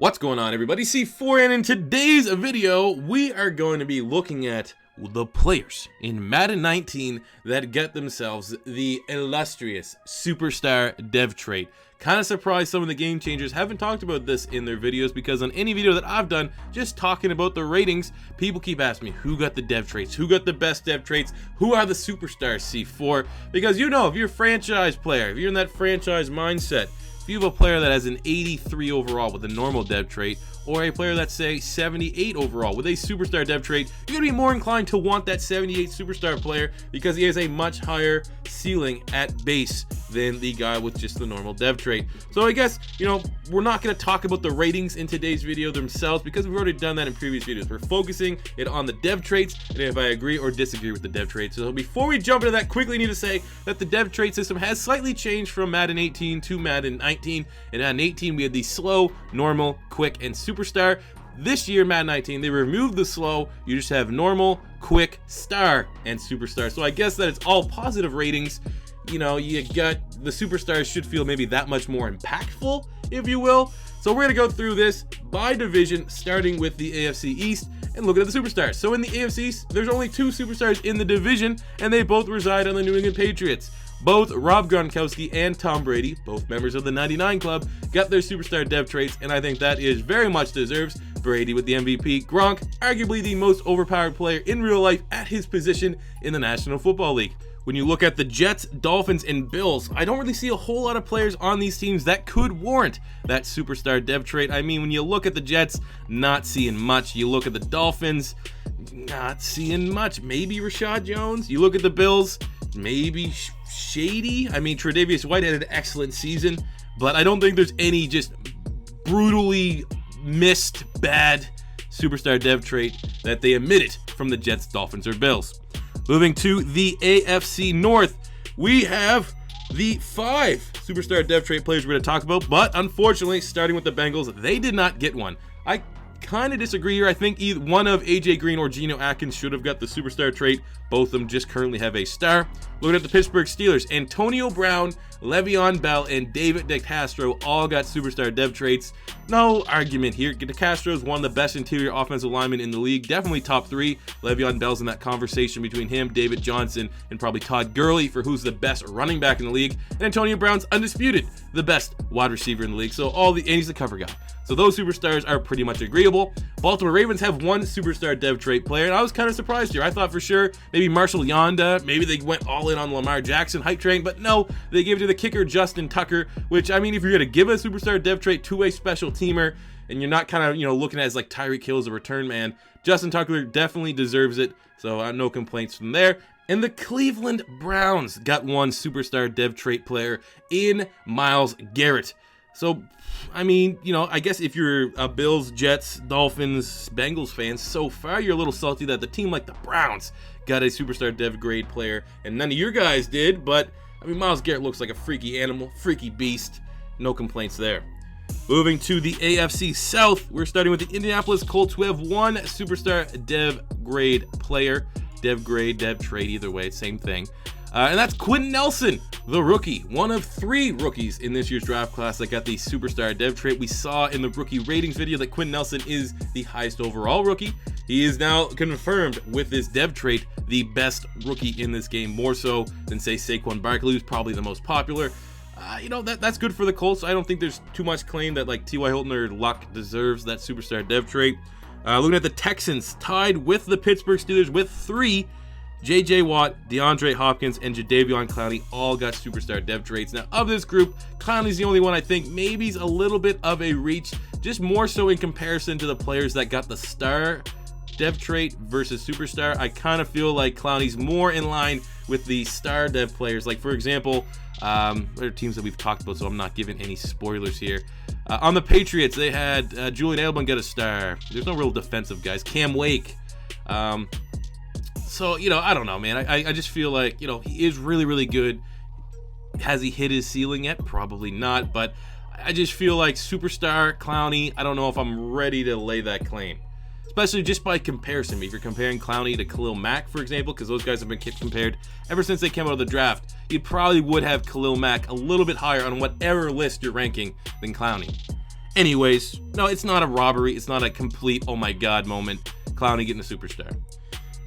What's going on, everybody? C4, and in today's video we are going to be looking at the players in Madden 19 that get themselves the illustrious superstar dev trait. Kind of surprised some of the game changers haven't talked about this in their videos, because on any video that I've done just talking about the ratings, people keep asking me who got the dev traits, who got the best dev traits, who are the superstars. C4, because you know, if you're a franchise player, if you're in that franchise mindset, if you have a player that has an 83 overall with a normal dev trait, or a player that's, say, 78 overall with a superstar dev trait, you're going to be more inclined to want that 78 superstar player because he has a much higher ceiling at base than the guy with just the normal dev trait. So I guess, you know, we're not going to talk about the ratings in today's video themselves because we've already done that in previous videos. We're focusing it on the dev traits and if I agree or disagree with the dev traits. So before we jump into that, quickly need to say that the dev trait system has slightly changed from Madden 18 to Madden 19. In Madden 18, we had the slow, normal, quick, and superstar. This year, Madden 19, they removed the slow. You just have normal, quick, star, and superstar. So I guess that it's all positive ratings. You know, you got the superstars should feel maybe that much more impactful, if you will. So we're gonna go through this by division, starting with the AFC East and looking at the superstars. So in the AFC East, there's only two superstars in the division, and they both reside on the New England Patriots. Both Rob Gronkowski and Tom Brady, both members of the 99 Club, got their superstar dev traits, and I think that is very much deserves. Brady with the MVP, Gronk, arguably the most overpowered player in real life at his position in the National Football League. When you look at the Jets, Dolphins, and Bills, I don't really see a whole lot of players on these teams that could warrant that superstar dev trait. I mean, when you look at the Jets, not seeing much. You look at the Dolphins, not seeing much. Maybe Rashad Jones. You look at the Bills, maybe shady. I mean, Tre'Davious White had an excellent season, but I don't think there's any just brutally missed bad superstar dev trait that they omitted from the Jets, Dolphins, or Bills. Moving to the AFC North, we have the 5 superstar dev trait players we're going to talk about, but unfortunately, starting with the Bengals, they did not get one. I kind of disagree here. I think either one of AJ Green or Geno Atkins should have got the superstar trait. Both of them just currently have a star. Looking at the Pittsburgh Steelers, Antonio Brown, Le'Veon Bell, and David DeCastro all got superstar dev traits. No argument here. DeCastro is one of the best interior offensive linemen in the league. Definitely top 3. Le'Veon Bell's in that conversation between him, David Johnson, and probably Todd Gurley for who's the best running back in the league. And Antonio Brown's undisputed the best wide receiver in the league. So and he's the cover guy. So those superstars are pretty much agreeable. Baltimore Ravens have one superstar dev trait player, and I was kind of surprised here. I thought for sure maybe Marcel Yonda, maybe they went all in on Lamar Jackson hype train, but no, they gave it to the kicker Justin Tucker, which, I mean, if you're going to give a superstar dev trait to a special teamer, and you're not kind of, you know, looking at it as like Tyreek Hill as a return man, Justin Tucker definitely deserves it, so no complaints from there. And the Cleveland Browns got one superstar dev trait player in Myles Garrett. So, I mean, you know, I guess if you're a Bills, Jets, Dolphins, Bengals fan, so far you're a little salty that the team like the Browns got a superstar dev grade player and none of your guys did, but I mean, Myles Garrett looks like a freaky animal, freaky beast. No complaints there. Moving to the AFC South, we're starting with the Indianapolis Colts, who have one superstar dev grade player. Dev grade, dev trade, either way, same thing. And that's Quinn Nelson, the rookie, one of 3 rookies in this year's draft class that got the superstar dev trait. We saw in the rookie ratings video that Quinn Nelson is the highest overall rookie. He is now confirmed with this dev trait the best rookie in this game, more so than, say, Saquon Barkley, who's probably the most popular. You know, that's good for the Colts. I don't think there's too much claim that like T.Y. Hilton or Luck deserves that superstar dev trait. Looking at the Texans, tied with the Pittsburgh Steelers with 3. J.J. Watt, DeAndre Hopkins, and Jadeveon Clowney all got superstar dev traits. Now, of this group, Clowney's the only one I think maybe is a little bit of a reach, just more so in comparison to the players that got the star dev trait versus superstar. I kind of feel like Clowney's more in line with the star dev players. Like, for example, there are teams that we've talked about, so I'm not giving any spoilers here. On the Patriots, they had Julian Edelman get a star. There's no real defensive guys. Cam Wake. So, you know, I don't know, man. I just feel like, you know, he is really, really good. Has he hit his ceiling yet? Probably not. But I just feel like superstar Clowney, I don't know if I'm ready to lay that claim. Especially just by comparison. If you're comparing Clowney to Khalil Mack, for example, because those guys have been compared ever since they came out of the draft, you probably would have Khalil Mack a little bit higher on whatever list you're ranking than Clowney. Anyways, no, it's not a robbery. It's not a complete, oh my God moment. Clowney getting a superstar.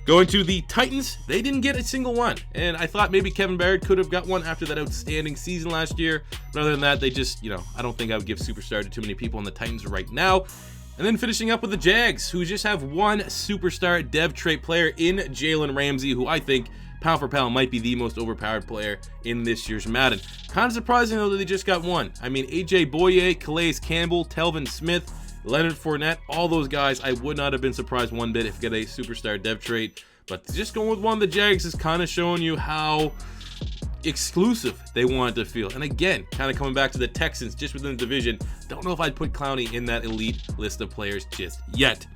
Going to the Titans, they didn't get a single one. And I thought maybe Kevin Barrett could have got one after that outstanding season last year. But other than that, they just, I don't think I would give superstar to too many people on the Titans right now. And then finishing up with the Jags, who just have one superstar dev trait player in Jalen Ramsey, who I think pound for pound might be the most overpowered player in this year's Madden. Kind of surprising though that they just got one. I mean, AJ Boye, Calais Campbell, Telvin Smith, Leonard Fournette, all those guys, I would not have been surprised one bit if you get a superstar dev trait. But just going with one of the Jags is kind of showing you how exclusive they want it to feel. And again, kind of coming back to the Texans just within the division, don't know if I'd put Clowney in that elite list of players just yet.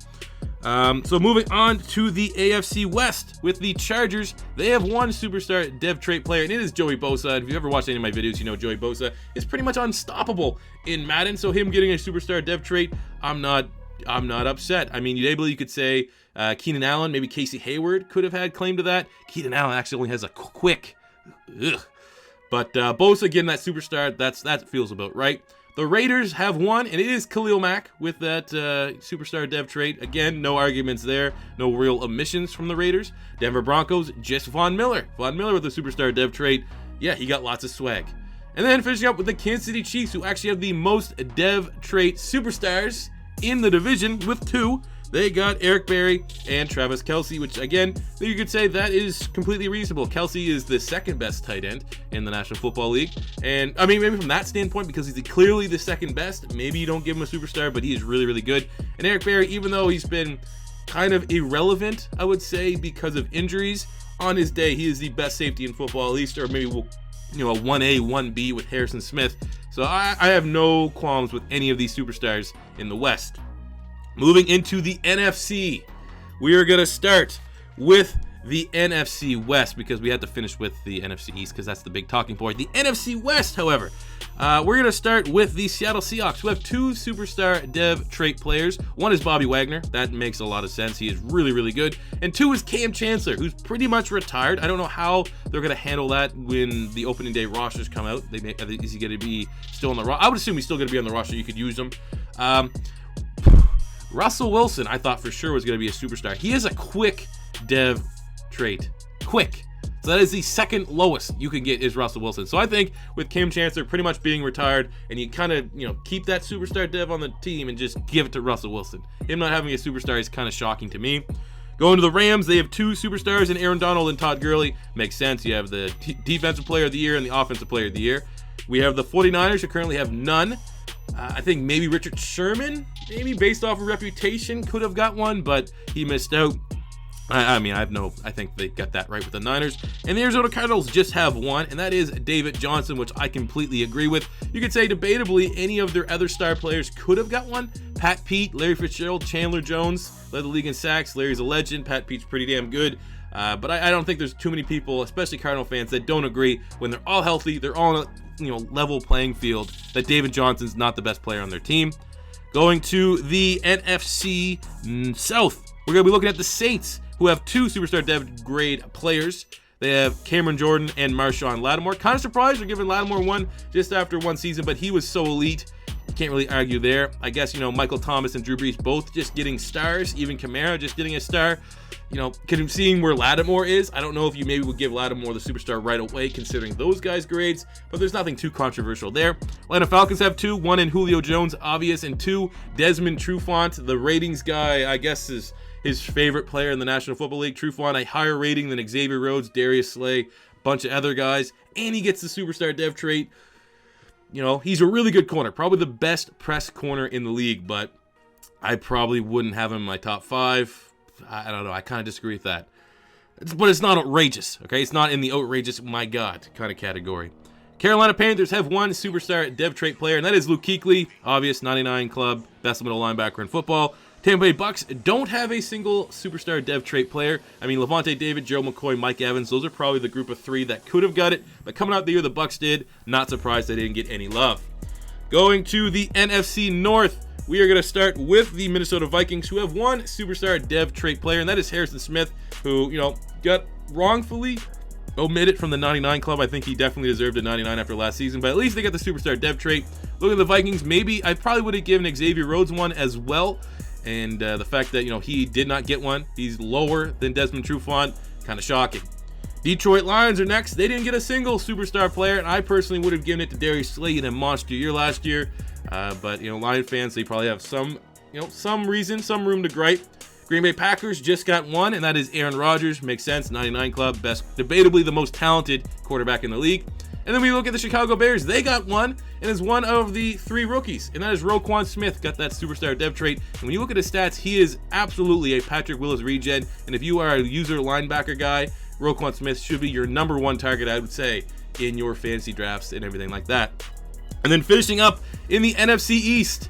So moving on to the AFC West with the Chargers, they have one superstar dev trait player, and it is Joey Bosa. And if you've ever watched any of my videos, you know Joey Bosa is pretty much unstoppable in Madden. So him getting a superstar dev trait, I'm not upset. I mean, you could say Keenan Allen, maybe Casey Hayward could have had claim to that. Keenan Allen actually only has a quick. But Bosa getting that superstar, that feels about right. The Raiders have one, and it is Khalil Mack with that superstar dev trait. Again, no arguments there, no real omissions from the Raiders. Denver Broncos, just Von Miller. Von Miller with the superstar dev trait. Yeah, he got lots of swag. And then finishing up with the Kansas City Chiefs, who actually have the most dev trait superstars in the division with two. They got Eric Berry and Travis Kelce, which again, you could say that is completely reasonable. Kelce is the second best tight end in the National Football League. And I mean, maybe from that standpoint, because he's clearly the second best, maybe you don't give him a superstar, but he is really, really good. And Eric Berry, even though he's been kind of irrelevant, I would say, because of injuries, on his day, he is the best safety in football, at least, or maybe we'll, a 1A, 1B with Harrison Smith. So I have no qualms with any of these superstars in the West. Moving into the NFC, we are going to start with the NFC West because we had to finish with the NFC East because that's the big talking point. The NFC West, however, we're going to start with the Seattle Seahawks, who have two superstar dev trait players. One is Bobby Wagner. That makes a lot of sense. He is really, really good. And two is Cam Chancellor, who's pretty much retired. I don't know how they're going to handle that when the opening day rosters come out. Is he going to be still on the roster? I would assume he's still going to be on the roster. You could use him. Russell Wilson, I thought for sure was going to be a superstar. He has a quick dev trait. Quick. So that is the second lowest you can get is Russell Wilson. So I think with Cam Chancellor pretty much being retired and you kind of, keep that superstar dev on the team and just give it to Russell Wilson. Him not having a superstar is kind of shocking to me. Going to the Rams, they have two superstars in Aaron Donald and Todd Gurley. Makes sense. You have the defensive player of the year and the offensive player of the year. We have the 49ers who currently have none. I think maybe Richard Sherman, maybe based off of reputation, could have got one, but he missed out. I think they got that right with the Niners. And the Arizona Cardinals just have one, and that is David Johnson, which I completely agree with. You could say debatably any of their other star players could have got one. Pat Pete, Larry Fitzgerald, Chandler Jones led the league in sacks. Larry's a legend. Pat Pete's pretty damn good. But I don't think there's too many people, especially Cardinal fans, that don't agree when they're all healthy, they're all on a level playing field, that David Johnson's not the best player on their team. Going to the NFC South, we're going to be looking at the Saints, who have two superstar dev grade players. They have Cameron Jordan and Marshawn Lattimore. Kind of surprised they're giving Lattimore one just after one season, but he was so elite. Can't really argue there. I guess, Michael Thomas and Drew Brees both just getting stars. Even Kamara just getting a star. Seeing where Lattimore is, I don't know if you maybe would give Lattimore the superstar right away considering those guys' grades, but there's nothing too controversial there. Atlanta Falcons have two. One in Julio Jones, obvious, and two, Desmond Trufant, the ratings guy, I guess is his favorite player in the National Football League. Trufant, a higher rating than Xavier Rhodes, Darius Slay, bunch of other guys, and he gets the superstar dev trait. He's a really good corner, probably the best press corner in the league, but I probably wouldn't have him in my top 5. I don't know. I kind of disagree with that. But it's not outrageous, okay? It's not in the outrageous, my God, kind of category. Carolina Panthers have one superstar dev trait player, and that is Luke Kuechly, obvious 99 club, best middle linebacker in football. Tampa Bay Bucks don't have a single superstar dev trait player. I mean, Levante David, Gerald McCoy, Mike Evans, those are probably the group of 3 that could have got it. But coming out the year the Bucks did, not surprised they didn't get any love. Going to the NFC North, we are going to start with the Minnesota Vikings, who have one superstar dev trait player, and that is Harrison Smith, who, got wrongfully omit it from the 99 club. I think he definitely deserved a 99 after last season, but at least they got the superstar dev trait. Look at the Vikings. Maybe I probably would have given Xavier Rhodes one as well. And the fact that, he did not get one, he's lower than Desmond Trufant, kind of shocking. Detroit Lions are next. They didn't get a single superstar player, and I personally would have given it to Darius Slay in a monster year last year. But Lion fans, they probably have some room to gripe. Green Bay Packers just got one, and that is Aaron Rodgers. Makes sense. 99 club, debatably the most talented quarterback in the league. And then we look at the Chicago Bears. They got one, and it's one of the 3 rookies, and that is Roquan Smith. Got that superstar dev trait. And when you look at his stats, he is absolutely a Patrick Willis regen. And if you are a user linebacker guy, Roquan Smith should be your number 1 target, I would say, in your fantasy drafts and everything like that. And then finishing up in the NFC East.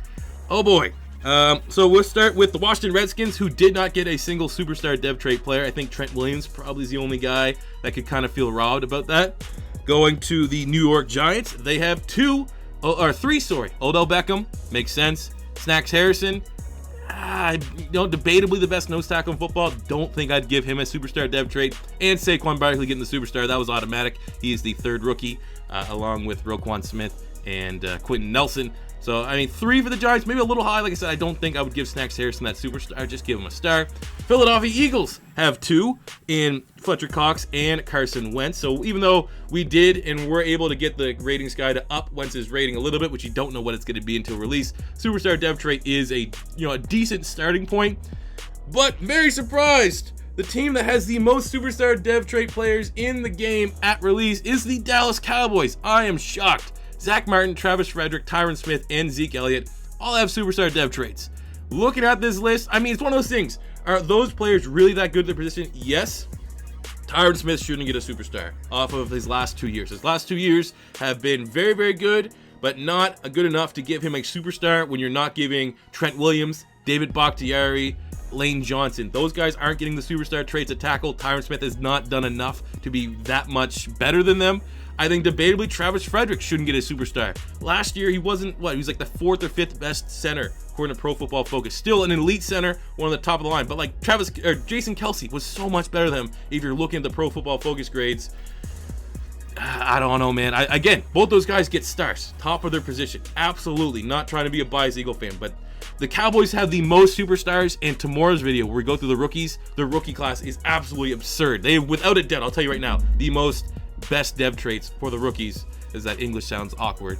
Oh boy. So we'll start with the Washington Redskins, who did not get a single superstar dev trait player. I think Trent Williams probably is the only guy that could kind of feel robbed about that. Going to the New York Giants, they have 3. Odell Beckham, makes sense. Snacks Harrison, debatably the best nose tackle in football. Don't think I'd give him a superstar dev trait. And Saquon Barkley getting the superstar, that was automatic. He is the 3rd rookie, along with Roquan Smith and Quinn Nelson. So, 3 for the Giants, maybe a little high. Like I said, I don't think I would give Snacks Harrison that superstar. Just give him a star. Philadelphia Eagles have 2 in Fletcher Cox and Carson Wentz. So, even though we did and were able to get the ratings guy to up Wentz's rating a little bit, which you don't know what it's going to be until release, superstar dev trait is a decent starting point. But very surprised, the team that has the most superstar dev trait players in the game at release is the Dallas Cowboys. I am shocked. Zach Martin, Travis Frederick, Tyron Smith, and Zeke Elliott all have superstar dev traits. Looking at this list, it's one of those things. Are those players really that good at their position? Yes. Tyron Smith shouldn't get a superstar off of his last 2 years. His last 2 years have been very, very good, but not good enough to give him a superstar when you're not giving Trent Williams, David Bakhtiari, Lane Johnson. Those guys aren't getting the superstar traits at tackle. Tyron Smith has not done enough to be that much better than them. I think debatably Travis Frederick shouldn't get a superstar. Last year he wasn't, he was like the 4th or 5th best center according to Pro Football Focus. Still an elite center, one of the top of the line. But like Jason Kelce was so much better than him if you're looking at the Pro Football Focus grades. I don't know, man. Again, both those guys get stars, top of their position. Absolutely, not trying to be a biased Eagle fan, but the Cowboys have the most superstars, and tomorrow's video where we go through the rookies, the rookie class is absolutely absurd. They, without a doubt, I'll tell you right now, the most best dev traits for the rookies. Is that English sounds awkward,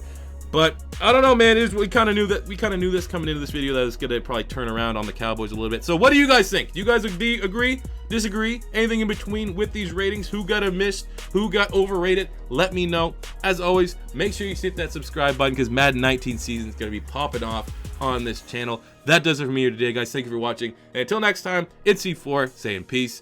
but I don't know, man. We kind of knew this coming into this video that it's gonna probably turn around on the Cowboys a little bit. So what do you guys think? Do you guys agree, disagree, anything in between with these ratings? Who got a miss? Who got overrated? Let me know. As always, make sure you hit that subscribe button because Madden 19 season is gonna be popping off on this channel. That does it for me here today, guys. Thank you for watching, and until next time, it's C4 saying peace